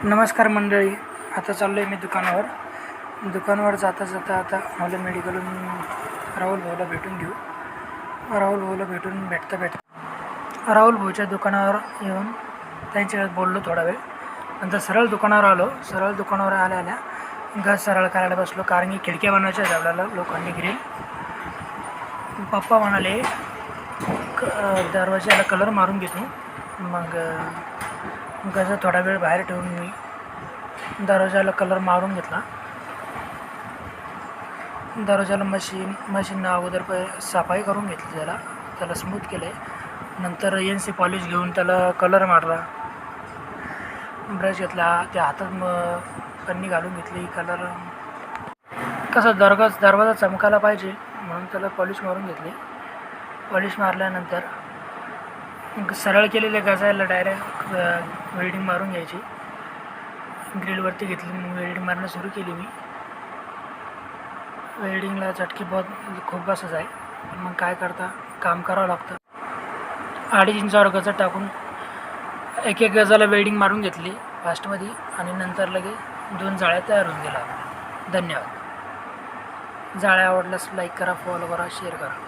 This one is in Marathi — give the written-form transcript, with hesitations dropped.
नमस्कार मंडळी. आता चाललो आहे मी दुकानावर जाता जाता आता मला मेडिकलून राहुल भाऊला भेटून घेऊ. राहुल भाऊला भेटता राहुल भाऊच्या दुकानावर येऊन त्यांच्याकडे बोललो थोडा वेळ. नंतर सरळ दुकानावर आलो. दुकानावर आल्या गज सरळ करायला बसलो, कारण की खिडक्या बनवायच्या आहेत आपल्याला, लोखंडी ग्रिल. पप्पा म्हणाले दरवाजाला कलर मारून घेतो. मग गज थोडा वेळ बाहेर ठेवून मी दरवाजाला कलर मारून घेतला. दरवाजाला मशीननं अगोदर सफाई करून घेतली, त्याला स्मूथ केले. नंतर NC पॉलिश घेऊन त्याला कलर मारला. ब्रश घेतला, त्या हातात पन्नी घालून घेतली. कलर कसं दरवाजा चमकायला पाहिजे म्हणून त्याला पॉलिश मारून घेतली. पॉलिश मारल्यानंतर सरळ केलेल्या गजाला डायरेक्ट वेल्डिंग मारून घ्यायची. ग्रिलवरती घेतली, मग वेल्डिंग मारणं सुरू केली मी. वेल्डिंगला चटके खूप बसच आहे, पण मग काय करता, काम करावं लागतं. 2.5 इंचावर गज टाकून एक गजाला वेल्डिंग मारून घेतली फास्टमध्ये, आणि नंतर लगे 2 जाळ्या तयार होऊन गेल्या. धन्यवाद. जाळ्या आवडल्यास लाईक करा, फॉलो करा, शेअर करा.